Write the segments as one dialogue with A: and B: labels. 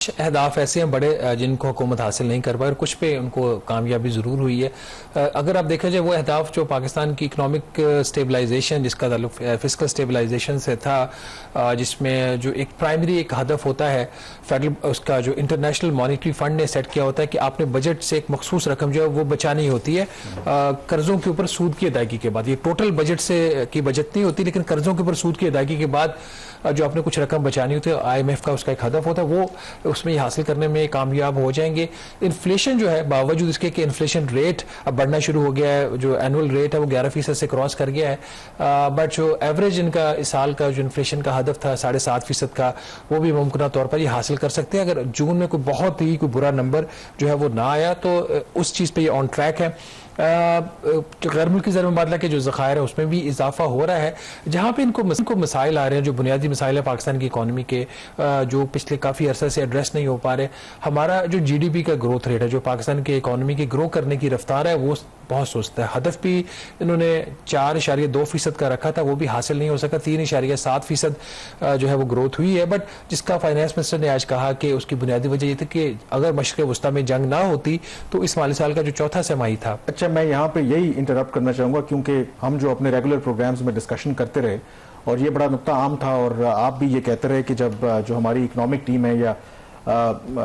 A: अहदाफ ऐसे हैं बड़े जिनको हुकूमत हासिल नहीं कर पाई और कुछ पे उनको कामयाबी ज़रूर हुई है। अगर आप देखा जाए वो अहदाफ जो पाकिस्तान की इकनॉमिक स्टेबलाइजेशन जिसका ताल्लुक फिस्कल स्टेबलाइजेशन से था, जिसमें जो एक प्राइमरी एक हदफ होता है फेडरल उसका जो इंटरनेशनल मॉनिटरी फंड ने सेट किया होता है कि आपने बजट से एक मखसूस रकम जो है वो बचानी होती है कर्जों के ऊपर सूद की अदायगी के बाद। ये टोटल बजट से की बचत नहीं होती, लेकिन कर्जों के ऊपर सूद की अदायगी के बाद जो आपने कुछ रकम बचानी होती है, IMF का उसका एक हदफ होता है, वो उसमें ये हासिल करने में कामयाब हो जाएंगे। इन्फ्लेशन जो है बावजूद इसके कि इन्फ्लेशन रेट अब बढ़ना शुरू हो गया है, जो एनुअल रेट है वो 11% से क्रॉस कर गया है, बट जो एवरेज इनका इस साल का जो इन्फ्लेशन का हदफ था 7.5% का, वो भी मुमकिन तौर पर ये हासिल कर सकते हैं अगर जून में कोई बहुत ही कोई बुरा नंबर जो है वो ना आया, तो उस चीज़ पे ये ऑन ट्रैक है। गैर मुल्की ज़र मुबादला के जो ज़खायर है उसमें भी इजाफा हो रहा है, जहाँ पे इनको मसाइल आ रहे हैं, जो बुनियादी मसाइल है पाकिस्तान की इकॉनमी के जो पिछले काफ़ी अरसे से एड्रेस नहीं हो पा रहे। हमारा जो GDP का ग्रोथ रेट है, जो पाकिस्तान की इकॉनमी की ग्रो करने की रफ्तार है, वो बहुत सुस्त है। हदफ भी इन्होंने 4.2% का रखा था, वो भी हासिल नहीं हो सका। 3.7% जो है वो ग्रोथ हुई है, बट जिसका फाइनेंस मिनिस्टर ने आज कहा कि उसकी बुनियादी वजह ये थी कि अगर मशरिक़ वस्ता में जंग ना होती तो इस माली साल का जो चौथा तिमाही था।
B: अच्छा, मैं यहाँ पे यही इंटरप्ट करना चाहूँगा क्योंकि हम जो अपने रेगुलर प्रोग्राम्स में डिस्कशन करते रहे और ये बड़ा नुक्ता आम था, और आप भी ये कहते रहे कि जब जो हमारी इकनॉमिक टीम है या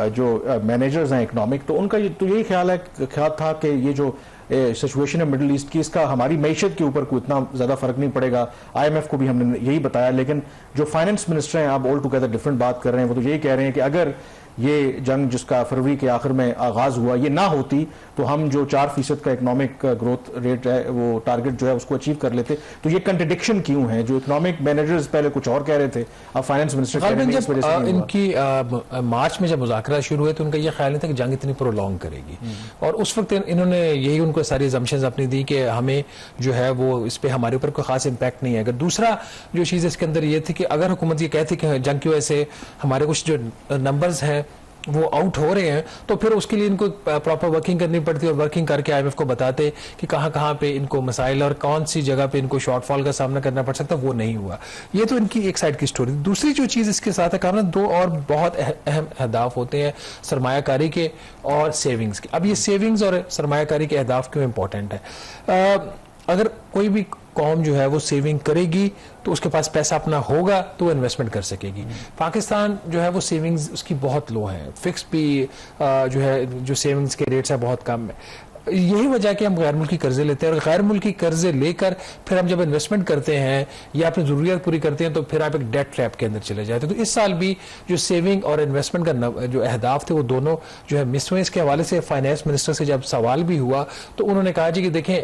B: जो मैनेजर्स हैं इकनॉमिक, तो उनका तो यही ख्याल था कि ये जो सिचुएशन है मिडिल ईस्ट की, इसका हमारी मैशत के ऊपर कोई इतना ज़्यादा फर्क नहीं पड़ेगा। IMF को भी हमने यही बताया, लेकिन जो फाइनेंस मिनिस्टर हैं आप ऑल टुगेदर डिफरेंट बात कर रहे हैं। वो तो यही कह रहे हैं कि अगर ये जंग जिसका फरवरी के आखिर में आगाज हुआ ये ना होती तो हम जो 4% का इकोनॉमिक ग्रोथ रेट है वो टारगेट जो है उसको अचीव कर लेते। तो ये कंट्रडिक्शन क्यों है? जो इकोनॉमिक मैनेजर्स पहले कुछ और कह रहे थे, अब फाइनेंस मिनिस्टर कह रहे हैं इस वजह से नहीं हुआ।
A: इनकी मार्च में जब मुज़ाकरा शुरू हुए तो उनका ये ख्याल नहीं था कि जंग इतनी प्रोलॉन्ग करेगी, और उस वक्त इन्होंने यही उनको सारी assumptions अपनी दी कि हमें जो है वो इस पर हमारे ऊपर कोई खास इम्पैक्ट नहीं है। अगर दूसरा जो चीज़ इसके अंदर ये थी कि अगर हुकूमत ये कहती कि जंग की वजह से हमारे कुछ जो नंबर्स हैं वो आउट हो रहे हैं, तो फिर उसके लिए इनको प्रॉपर वर्किंग करनी पड़ती है, और वर्किंग करके IMF को बताते कि कहाँ कहाँ पे इनको मसाइल और कौन सी जगह पे इनको शॉर्टफॉल का सामना करना पड़ सकता है। वो नहीं हुआ। ये तो इनकी एक साइड की स्टोरी। दूसरी जो चीज़ इसके साथ है कारण दो और बहुत अहम अहदाफ होते हैं सरमायाकारी के और सेविंग्स के। अब ये सेविंग्स और सरमायाकारी के अहदाफ क्यों इंपॉर्टेंट है? अगर कोई भी कौम जो है वो सेविंग करेगी तो उसके पास पैसा अपना होगा तो वो इन्वेस्टमेंट कर सकेगी। पाकिस्तान जो है वो सेविंग्स उसकी बहुत लो है, फिक्स भी जो है जो सेविंग्स के रेट्स है बहुत कम है। यही वजह कि हम गैर मुल्की कर्जे लेते हैं, और गैर मुल्की कर्जे लेकर फिर हम जब इन्वेस्टमेंट करते हैं या अपनी ज़रूरियात पूरी करते हैं तो फिर आप एक डेट ट्रैप के अंदर चले जाते हैं। तो इस साल भी जो सेविंग और इन्वेस्टमेंट का जो अहदाफ थे वो दोनों जो है मिस हुए। इसके हवाले से फाइनेंस मिनिस्टर से जब सवाल भी हुआ तो उन्होंने कहा जी कि देखें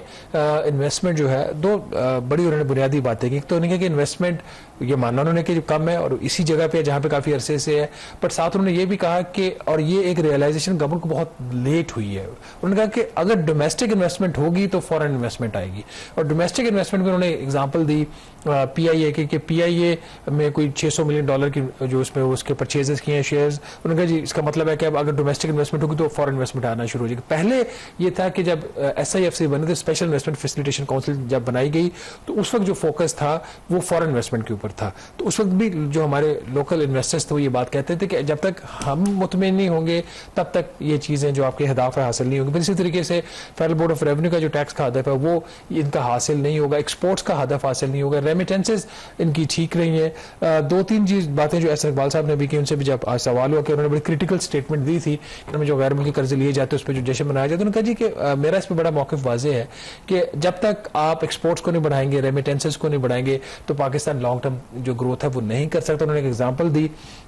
A: इन्वेस्टमेंट जो है दो बड़ी उन्होंने बुनियादी बातें की। तो उन्होंने कहा कि इन्वेस्टमेंट ये मानना उन्होंने कि कम है और इसी जगह पे जहाँ पे काफ़ी अरसे से है, बट साथ उन्होंने ये भी कहा कि और ये एक रियलाइजेशन गवर्नमेंट को बहुत लेट हुई है। उन्होंने कहा कि अगर डोमेस्टिक इन्वेस्टमेंट होगी तो फॉरेन इन्वेस्टमेंट आएगी, और डोमेस्टिक इन्वेस्टमेंट में उन्होंने एग्जांपल दी PIA की, PIA में कोई $600 मिलियन की जो उसमें उसके परचेजेस किए हैं शेयर्स। उन्होंने कहा जी इसका मतलब है कि अब अगर डोमेस्टिक इन्वेस्टमेंट होगी तो फॉरेन इन्वेस्टमेंट आना शुरू हो जाएगी। पहले ये था कि जब SIFC बने थे, स्पेशल इन्वेस्टमेंट फैसिलिटेशन काउंसिल जब बनाई गई तो उस वक्त जो फोकस था वो फॉरेन इन्वेस्टमेंट के ऊपर था। तो उस वक्त भी जो हमारे लोकल इन्वेस्टर्स थे वो ये बात कहते थे कि जब तक हम मुतमईन नहीं होंगे तब तक ये चीज़ें जो आपके हदाफ है हासिल नहीं होंगी। इसी तरीके से फेडरल बोर्ड ऑफ रेवेन्यू का जो टैक्स का हदफ है वो इनका हासिल नहीं होगा, एक्सपोर्ट्स का हदफ हासिल नहीं होगा, रेमिटेंसेज इनकी ठीक रही है। दो तीन चीज बातें जो एहसन इकबाल साहब ने भी की, उनसे भी जब आज सवाल हुआ कि उन्होंने बड़ी क्रिटिकल स्टेटमेंट दी थी कि हमें जो गैर मुल्की कर्जे लिए जाते हैं उस पर जो जश्न मनाया जाता है, उन्होंने कहा जी कि मेरा इस पर बड़ा मौक़िफ़ वाज़ेह है कि जब तक आप एक्सपोर्ट्स को नहीं बढ़ाएंगे, रेमिटेंसेज को नहीं बढ़ाएंगे तो पाकिस्तान लॉन्ग टर्म जो ग्रोथ है वो नहीं कर सकता। उन्होंने एक एग्जाम्पल दी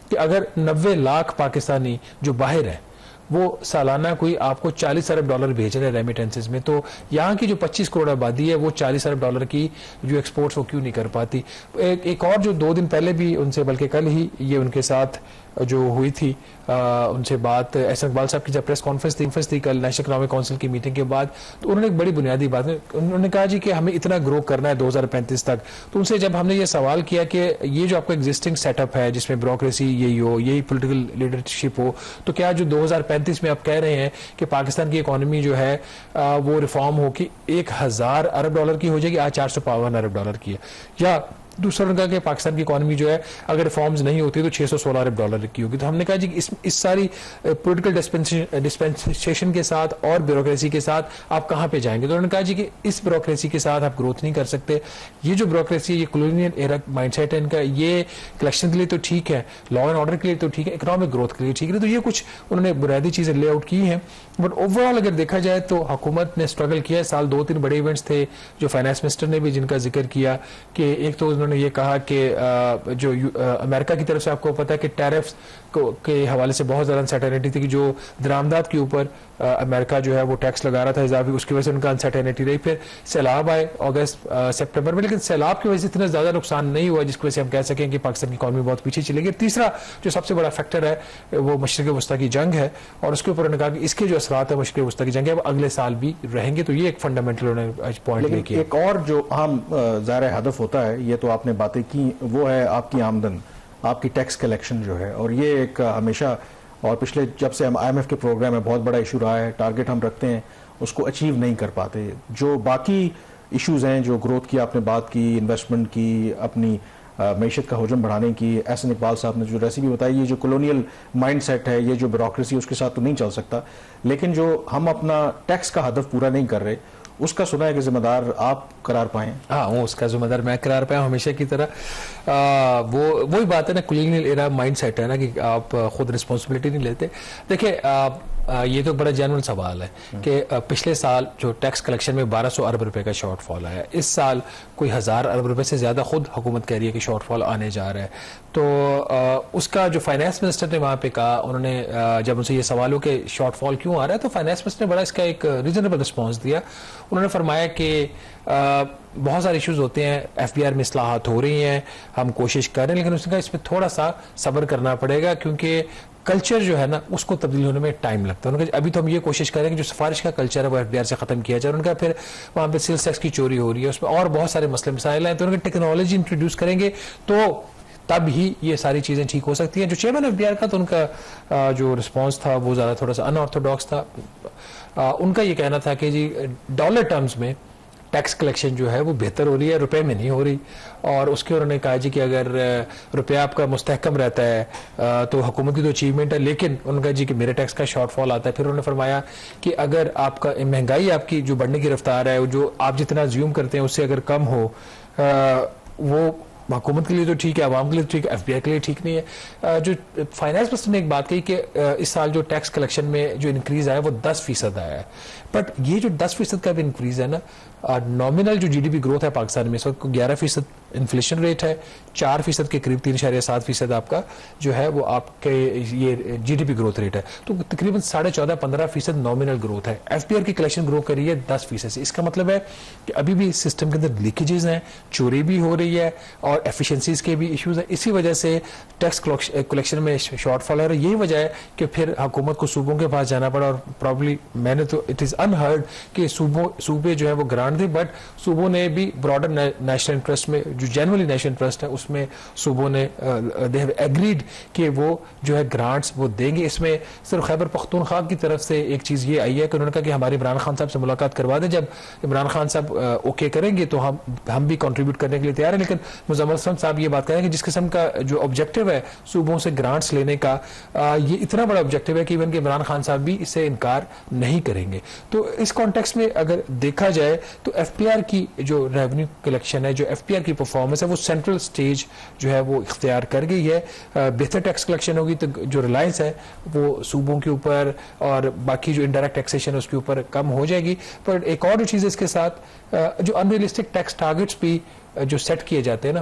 A: कि अगर 90 लाख पाकिस्तानी जो बाहर है वो सालाना कोई आपको $40 अरब भेज रहे हैं रेमिटेंसेज में, तो यहाँ की जो 25 करोड़ आबादी है वो $40 अरब की जो एक्सपोर्ट्स वो क्यों नहीं कर पाती। एक और जो 2 दिन पहले भी उनसे, बल्कि कल ही ये उनके साथ जो हुई थी उनसे बात एहसन इकबाल साहब की जब प्रेस कॉन्फ्रेंस थी कल नेशनल इकोनॉमिक काउंसिल की मीटिंग के बाद, तो उन्होंने एक बड़ी बुनियादी बात उन्होंने कहा जी कि हमें इतना ग्रो करना है 2035 तक। तो उनसे जब हमने ये सवाल किया कि ये जो आपका एग्जिस्टिंग सेटअप है जिसमें ब्यूरोक्रेसी यही हो, यही पॉलिटिकल लीडरशिप हो, तो क्या जो 2035 में आप कह रहे हैं कि पाकिस्तान की इकोनॉमी जो है वो रिफॉर्म हो कि $1000 अरब की हो जाएगी, आज $452 अरब की है, या दूसरा उन्होंने कहा कि पाकिस्तान की इकॉनमी जो है अगर रिफॉर्म्स नहीं होती तो $616 अरब की होगी। तो हमने कहा जी इस सारी पॉलिटिकल डिस्पेंसेशन के साथ और ब्यूरोक्रेसी के साथ आप कहाँ पे जाएंगे। तो उन्होंने कहा जी कि इस ब्यूरोक्रेसी के साथ आप ग्रोथ नहीं कर सकते। ये जो ब्यूरोक्रेसी, ये कॉलोनियल एरा माइंडसेट है इनका, ये कलेक्शन के लिए तो ठीक है, लॉ एंड ऑर्डर के लिए तो ठीक है, इकोनॉमिक ग्रोथ के लिए ठीक है। तो ये कुछ उन्होंने बुनियादी चीजें लेआउट की हैं। बट ओवरऑल अगर देखा जाए तो हुकूमत ने स्ट्रगल किया है। साल 2-3 बड़े इवेंट्स थे जो फाइनेंस मिनिस्टर ने भी जिनका जिक्र किया कि एक तो उन्होंने ये कहा कि जो अमेरिका की तरफ से आपको पता है कि टैरिफ्स के हवाले से बहुत ज़्यादा अनसर्टेनिटी थी कि जो दरामदात के ऊपर अमेरिका जो है वो टैक्स लगा रहा था इजाफी, उसकी वजह से उनका अनसर्टेनिटी रही। फिर सैलाब आए अगस्त सितंबर में, लेकिन सैलाब की वजह से इतना ज़्यादा नुकसान नहीं हुआ जिसकी वजह से हम कह सकें कि पाकिस्तान की इकॉनमी बहुत पीछे चली गई। तीसरा जो सबसे बड़ा फैक्टर है वो मशरिक़ वस्ता की जंग है और उसके ऊपर उन्होंने कहा कि इसके जो असरात है मशरिक़ वस्ता की जंग है वो अगले साल भी रहेंगे। तो ये एक फंडामेंटल उन्होंने पॉइंट लेके
B: एक और जो अहम ज़ाहिर हदफ होता है, ये तो आपने बातें की, वो है आपकी आमदन, आपकी टैक्स कलेक्शन जो है। और ये एक हमेशा और पिछले जब से हम IMF के प्रोग्राम में बहुत बड़ा इशू रहा है। टारगेट हम रखते हैं उसको अचीव नहीं कर पाते। जो बाकी इश्यूज हैं, जो ग्रोथ की आपने बात की, इन्वेस्टमेंट की, अपनी मैशत का हजम बढ़ाने की, एहसन इकबाल साहब ने जो रेसिपी बताई, ये जो कॉलोनियल माइंडसेट है, ये जो ब्यूरोक्रेसी, उसके साथ तो नहीं चल सकता। लेकिन जो हम अपना टैक्स का हदफ पूरा नहीं कर रहे, उसका सुना है कि जिम्मेदार आप करार पाएं।
A: हाँ, वो उसका जिम्मेदार मैं करार पाया हमेशा की तरह। वही बात है ना, कॉलोनियल एरा माइंडसेट है ना कि आप खुद रिस्पॉन्सिबिलिटी नहीं लेते। देखिए ये तो बड़ा जेन्युइन सवाल है कि पिछले साल जो टैक्स कलेक्शन में 1200 अरब रुपए का शॉर्टफॉल आया, इस साल कोई 1000 अरब रुपए से ज़्यादा खुद हुकूमत कह रही है कि शॉर्टफॉल आने जा रहा है। तो उसका जो फाइनेंस मिनिस्टर ने वहाँ पे कहा, उन्होंने जब उनसे ये सवाल हो कि शॉर्टफॉल क्यों आ रहा है, तो फाइनेंस मिनिस्टर ने बड़ा इसका एक रीजनेबल रिस्पॉन्स दिया। उन्होंने फरमाया कि बहुत सारे इश्यूज होते हैं, FBR में इस्लाहात हो रही हैं, हम कोशिश कर रहे हैं, लेकिन उसने कहा इसमें थोड़ा सा सब्र करना पड़ेगा क्योंकि कल्चर जो है ना उसको तब्दील होने में टाइम लगता है। उन्होंने अभी तो हम ये कोशिश करें कि जो सिफारिश का कल्चर है वो FBR से खत्म किया जाए। उनका फिर वहाँ पे सेल्स टैक्स की चोरी हो रही है, उसमें और बहुत सारे मसले मसाइल हैं, तो उनकी टेक्नोलॉजी इंट्रोड्यूस करेंगे तो तब ही ये सारी चीज़ें ठीक हो सकती हैं। जो चेयरमैन FBR का तो उनका जो रिस्पॉन्स था वो ज़्यादा थोड़ा सा अनऑर्थोडॉक्स था। उनका ये कहना था कि जी डॉलर टर्म्स में टैक्स कलेक्शन जो है वो बेहतर हो रही है, रुपए में नहीं हो रही। और उसके उन्होंने कहा जी कि अगर रुपया आपका मुस्तहकम रहता है तो हुकूमत की तो अचीवमेंट है, लेकिन उन्होंने कहा जी कि मेरे टैक्स का शॉर्टफॉल आता है। फिर उन्होंने फरमाया कि अगर आपका महंगाई आपकी जो बढ़ने की रफ्तार है, जो आप जितना ज्यूम करते हैं उससे अगर कम हो, वो हुकूमत के लिए तो ठीक है, आवाम के लिए तो ठीक है, FBI के लिए ठीक नहीं है। जो फाइनेंस मिनिस्टर ने एक बात कही कि इस साल जो टैक्स कलेक्शन में जो इंक्रीज आया वो 10% आया है। बट ये जो 10% का भी इंक्रीज है ना, नॉमिनल जो GDP ग्रोथ है पाकिस्तान में इस वक्त 11% इन्फ्लेशन रेट है, 4% के करीब 3.7% आपका जो है वो आपके ये GDP ग्रोथ रेट है, तो तकरीबन 14.5-15% नॉमिनल ग्रोथ है। FBR की कलेक्शन ग्रो करी है 10% से। इसका मतलब है कि अभी भी सिस्टम के अंदर लीकेजेस हैं, चोरी भी हो रही है और एफिशिएंसीज के भी इश्यूज हैं। इसी वजह से टैक्स कलेक्शन में शॉर्टफॉल है। यही वजह है कि फिर हुकूमत को सूबों के पास जाना पड़ा और प्रॉब्ली मैंने तो इट इज़ अनहर्ड कि सूबे जो है वो ग्रांट थे, बट सूबों ने भी ब्रॉडर नेशनल इंटरेस्ट में, जो जेन्युइनली नेशनल इंटरेस्ट है, उसमें सूबों ने दे हैव एग्रीड कि वो जो है ग्रांट्स वो देंगे। इसमें सिर्फ खैबर पख्तूनख्वा की तरफ से एक चीज़ ये आई है कि उन्होंने कहा कि हमारे इमरान खान साहब से मुलाकात करवा दें, जब इमरान खान साहब ओके करेंगे तो हम भी कंट्रीब्यूट करने के लिए तैयार है। लेकिन मुजम्मल हसन साहब ये बात कह रहे हैं कि जिस किस्म का जो ऑब्जेक्टिव है सूबों से ग्रांट्स लेने का, ये इतना बड़ा ऑब्जेक्टिव है कि इवन के इमरान खान साहब भी इससे इनकार नहीं करेंगे। तो इस कॉन्टेक्स्ट में अगर देखा जाए तो FBR की जो रेवेन्यू कलेक्शन है, जो FBR की परफॉर्मेंस है, वो सेंट्रल स्टेज जो है वो इख्तियार कर गई है। बेहतर टैक्स कलेक्शन होगी तो जो रिलायंस है वो सूबों के ऊपर और बाकी जो इनडायरेक्ट टैक्सेशन है उसके ऊपर कम हो जाएगी। पर एक और चीज़ इसके साथ, जो अनरियलिस्टिक टैक्स टारगेट्स भी जो सेट किए जाते हैं ना,